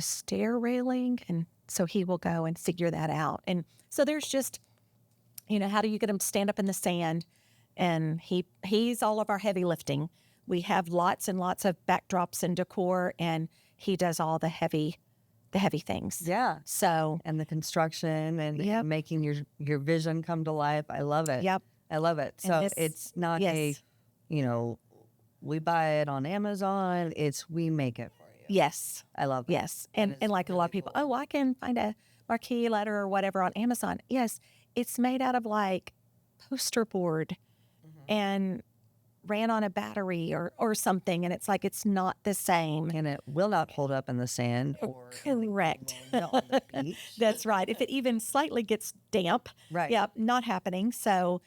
stair railing? And so he will go and figure that out. And so there's just, how do you get him to stand up in the sand? And he's all of our heavy lifting. We have lots and lots of backdrops and decor, and he does all the heavy things. Yeah. So, and the construction and making your vision come to life. I love it. Yep. I love it. So it's not we buy it on Amazon. It's we make it for you. Yes. I love it. Yes. And like really a lot of people, cool. Oh, I can find a marquee letter or whatever on Amazon. Yes. It's made out of like poster board and ran on a battery or something. And it's like, it's not the same. And it will not hold up in the sand. Or correct. on the beach. That's right. If it even slightly gets damp. Right. Yeah. Not happening. So,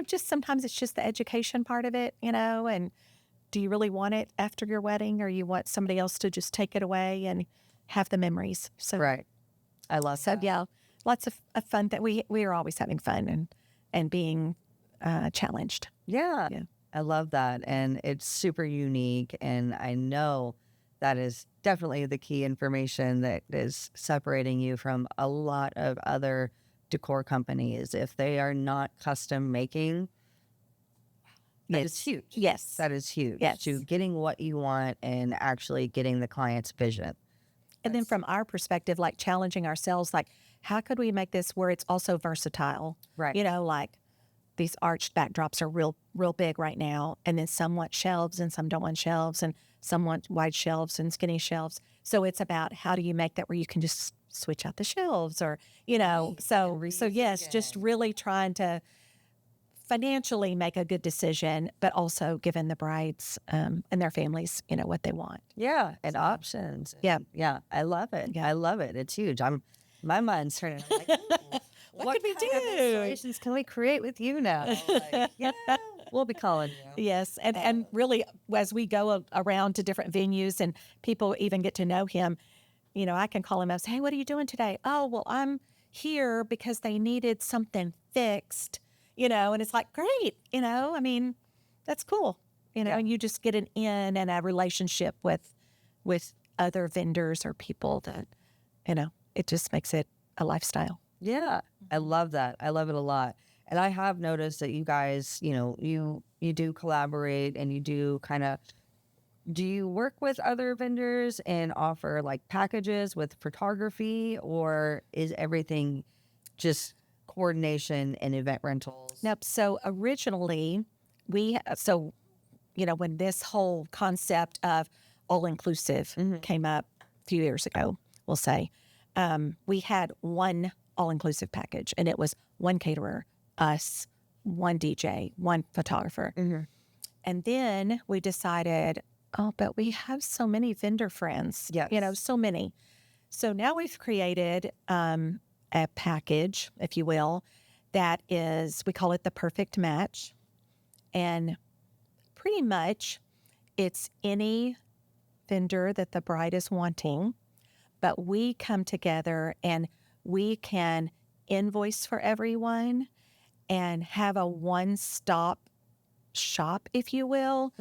just sometimes it's just the education part of it, and do you really want it after your wedding, or you want somebody else to just take it away and have the memories? So, right. I love that. Yeah, lots of fun that we are always having fun and being challenged. Yeah. I love that. And it's super unique. And I know that is definitely the key information that is separating you from a lot of other decor companies. If they are not custom making, that is huge. Yes. That is huge. Yes. To getting what you want and actually getting the client's vision. And then from our perspective, like challenging ourselves, like how could we make this where it's also versatile? Right. Like these arched backdrops are real big right now. And then some want shelves and some don't want shelves, and some want wide shelves and skinny shelves. So it's about how do you make that where you can just switch out the shelves or, so yes, just really trying to financially make a good decision, but also giving the brides and their families, what they want. Yeah. And options. Yeah. Yeah. I love it. Yeah. I love it. It's huge. My mind's turning. I'm like, what could we do? Installations can we create with you now? Like, yeah, we'll be calling you. Yes. And really, as we go around to different venues and people even get to know him, I can call him up and say, hey, what are you doing today? Oh, well, I'm here because they needed something fixed, and it's like, great, I mean, that's cool, and you just get an in and a relationship with other vendors or people that, it just makes it a lifestyle. Yeah. I love that. I love it a lot. And I have noticed that you guys, you do collaborate and you do do you work with other vendors and offer like packages with photography, or is everything just coordination and event rentals? Nope. So originally when this whole concept of all-inclusive came up a few years ago, we'll say, we had one all-inclusive package, and it was one caterer, us, one DJ, one photographer. And then we decided, oh, but we have so many vendor friends, Yes. so many. So now we've created a package, if you will, that is, we call it the perfect match. And pretty much it's any vendor that the bride is wanting, but we come together and we can invoice for everyone and have a one-stop shop, if you will.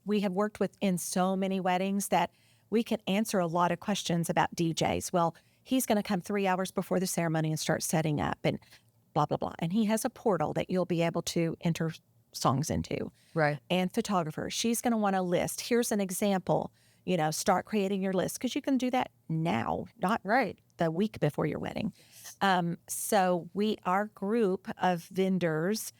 We have worked with in so many weddings that we can answer a lot of questions about DJs. Well, he's going to come 3 hours before the ceremony and start setting up and blah, blah, blah. And he has a portal that you'll be able to enter songs into. Right. And photographer, she's going to want a list. Here's an example, start creating your list because you can do that now, not Right. the week before your wedding. So our group of vendors,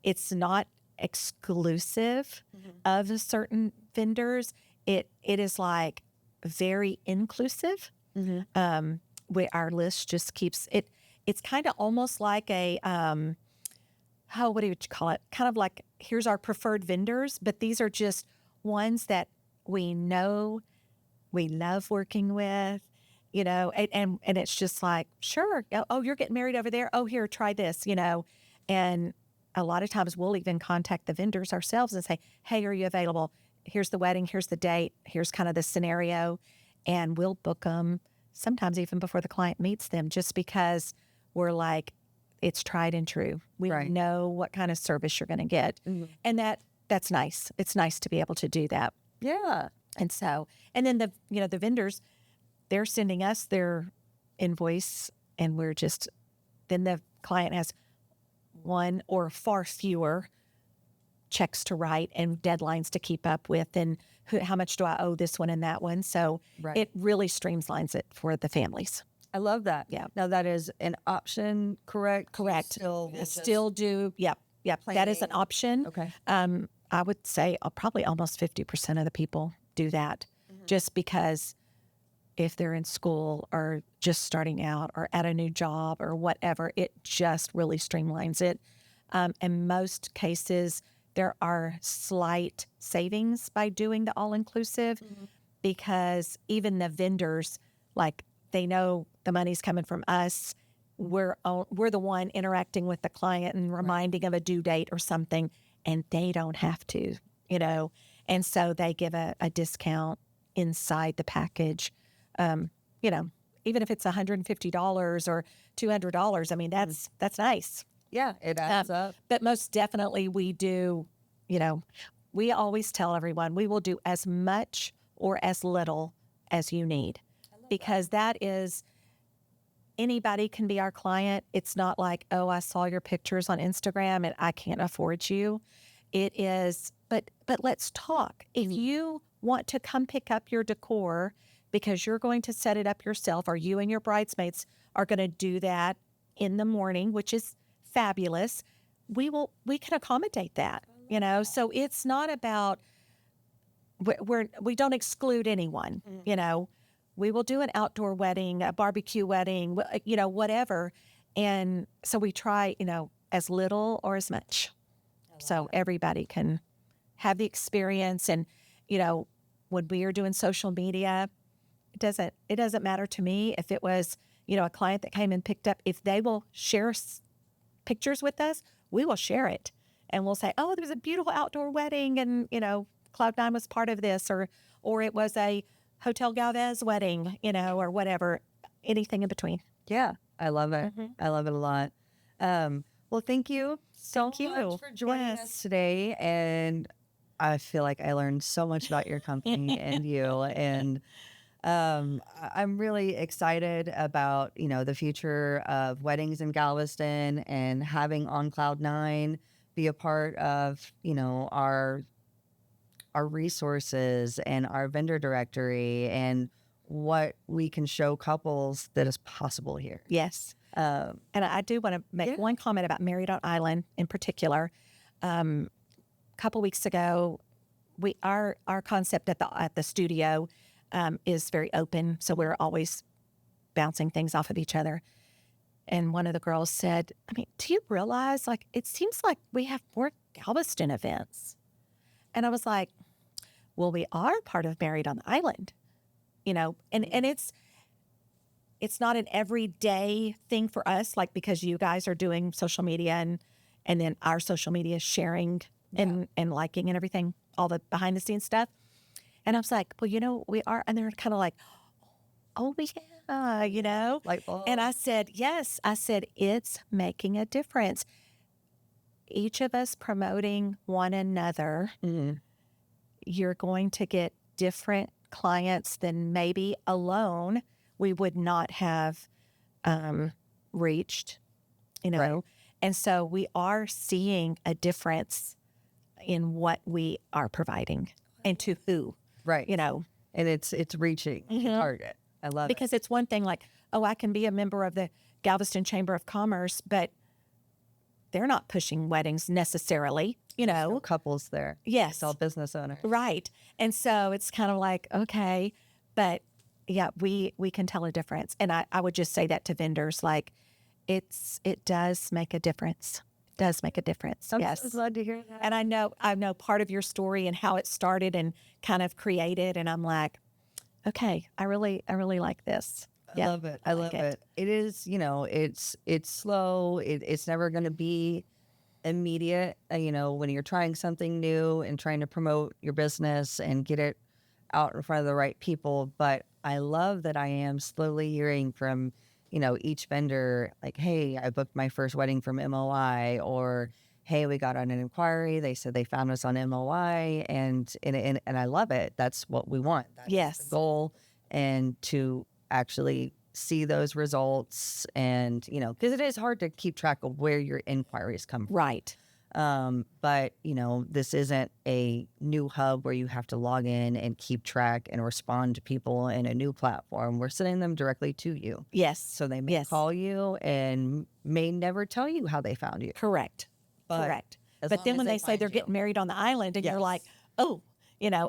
it's not exclusive of certain vendors. It is like very inclusive. Where our list just keeps it. It's kind of almost like a what do you call it? Kind of like, here's our preferred vendors, but these are just ones that we know we love working with, and it's just like, sure. Oh, you're getting married over there. Oh, here, try this, and a lot of times we'll even contact the vendors ourselves and say, hey, are you available? Here's the wedding. Here's the date. Here's kind of the scenario. And we'll book them sometimes even before the client meets them, just because we're like, it's tried and true. We Right. know what kind of service you're going to get. And that's nice. It's nice to be able to do that. Yeah. And so, and then the vendors, they're sending us their invoice, and then the client has one or far fewer checks to write and deadlines to keep up with, and how much do I owe this one and that one. So Right. it really streamlines it for the families. I love that. Yeah. Now that is an option, correct? Correct. Still, will Still do. Yep. That is an planning. option. Okay. I would say probably almost 50% of the people do that, just because if they're in school or just starting out or at a new job or whatever, it just really streamlines it. In most cases, there are slight savings by doing the all-inclusive, because even the vendors, like, they know the money's coming from us. We're the one interacting with the client and reminding of a due date or something, and they don't have to, and so they give a discount inside the package. Even if it's $150 or $200, I mean, that's nice. Yeah, it adds up. But most definitely we do, we always tell everyone we will do as much or as little as you need, because that is, anybody can be our client. It's not like, oh, I saw your pictures on Instagram and I can't afford you. It is, but let's talk. If you want to come pick up your decor because you're going to set it up yourself, or you and your bridesmaids are going to do that in the morning, which is fabulous, we can accommodate that, So it's not about, we don't exclude anyone, We will do an outdoor wedding, a barbecue wedding, whatever. And so we try, as little or as much, so everybody can have the experience. And, when we are doing social media, it doesn't matter to me if it was, a client that came and picked up. If they will share pictures with us, we will share it. And we'll say, oh, there was a beautiful outdoor wedding, and, Cloud9 was part of this, or it was a Hotel Galvez wedding, or whatever, anything in between. Yeah, I love it. I love it a lot. Well, thank you so Thank you. much for joining us today. And I feel like I learned so much about your company and you. And I'm really excited about, the future of weddings in Galveston, and having On Cloud9 be a part of, our resources and our vendor directory, and what we can show couples that is possible here. Yes. And I do want to make one comment about Marriott Island in particular. A couple weeks ago, our concept at the studio is very open, so we're always bouncing things off of each other. And one of the girls said, I mean, do you realize, like, it seems like we have more Galveston events. And I was like, well, we are part of Married on the Island, and it's not an everyday thing for us, like, because you guys are doing social media and then our social media sharing and liking and everything, all the behind the scenes stuff. And I was like, well, we are. And they're kind of like, oh, yeah. Light bulb. And I said, yes. I said, it's making a difference. Each of us promoting one another, you're going to get different clients than maybe alone we would not have reached, Right. And so we are seeing a difference in what we are providing and to who, Right. And it's reaching the target. I love it. because it's one thing like, oh, I can be a member of the Galveston Chamber of Commerce, but they're not pushing weddings necessarily, No couples there. Yes. It's all business owners. Right. And so it's kind of like, okay, but yeah, we can tell a difference. And I would just say that to vendors, like it does make a difference. It does make a difference. I'm yes. so glad to hear that. And I know part of your story and how it started and kind of created. And I'm like, okay, I really like this. I love it. I love it. It is, it's slow. It's never going to be immediate. When you're trying something new and trying to promote your business and get it out in front of the right people. But I love that I am slowly hearing from, each vendor, like, hey, I booked my first wedding from MOI, or hey, we got on an inquiry. They said they found us on MOI, and I love it. That's what we want. That's Yes. the goal, and to actually see those results, and because it is hard to keep track of where your inquiries come from. Right. But this isn't a new hub where you have to log in and keep track and respond to people in a new platform. We're sending them directly to you. Yes. So they may call you and may never tell you how they found you. Correct. Correct. But then when they say they're getting married on the island and you're like, oh,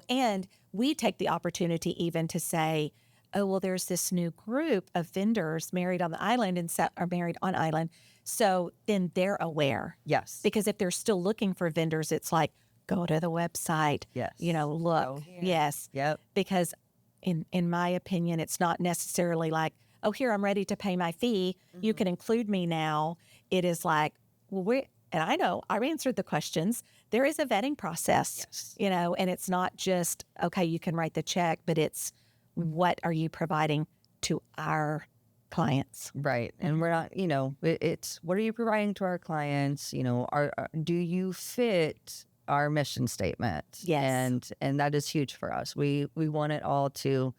and we take the opportunity even to say, oh, well, there's this new group of vendors married on the island and are married on island. So then they're aware. Yes. Because if they're still looking for vendors, it's like, go to the website. Yes. Look. Yes. Yep. Because in my opinion, it's not necessarily like, oh, here, I'm ready to pay my fee. You can include me now. It is like, well, and I know I answered the questions. There is a vetting process, and it's not just, okay, you can write the check, but it's what are you providing to our clients? Right. And we're not, it's what are you providing to our clients? Do you fit our mission statement? Yes. And that is huge for us. We want it all to,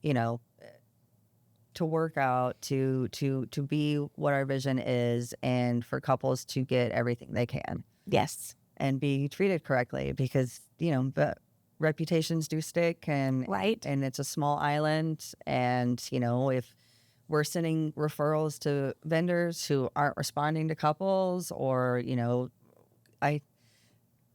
to work out, to be what our vision is, and for couples to get everything they can. Yes. And be treated correctly, because, but reputations do stick, and right. And it's a small island. And, if we're sending referrals to vendors who aren't responding to couples, or,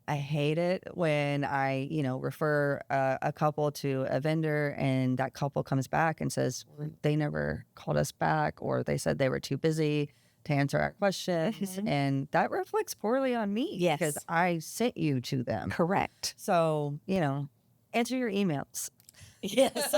I hate it when I, refer a couple to a vendor and that couple comes back and says, they never called us back, or they said they were too busy to answer our questions. And that reflects poorly on me, because I sent you to them. Correct. So, answer your emails. Yes.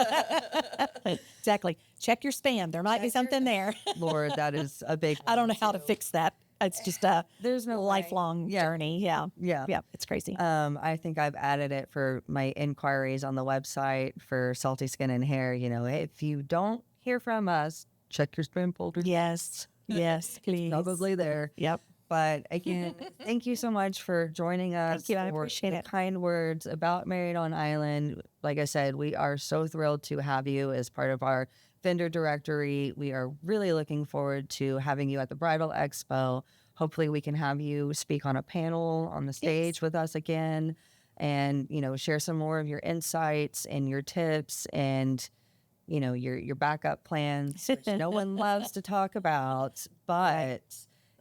Exactly. Check your spam. There might be something there. Lord, that is a big one. I don't know how to fix that. It's just there's no lifelong journey. Yeah. Yeah. It's crazy. I think I've added it for my inquiries on the website for Salty Skin and Hair. If you don't hear from us, check your spam folder. Yes. Yes, please. Probably there. Yep. But again, thank you so much for joining us. Thank you. I appreciate it. Kind words about Married on Island. Like I said, we are so thrilled to have you as part of our vendor directory. We are really looking forward to having you at the Bridal Expo. Hopefully we can have you speak on a panel on the stage with us again, and, share some more of your insights and your tips and, your backup plans, which no one loves to talk about, but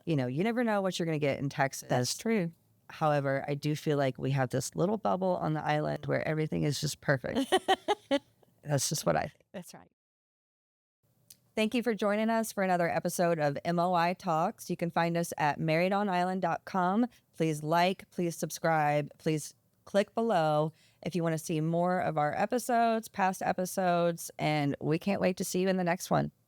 you never know what you're going to get in Texas. That's true. However, I do feel like we have this little bubble on the island where everything is just perfect. That's just what I think. That's right. Thank you for joining us for another episode of MOI Talks. You can find us at marriedonisland.com. Please like, please subscribe, please click below if you want to see more of our episodes, past episodes, and we can't wait to see you in the next one.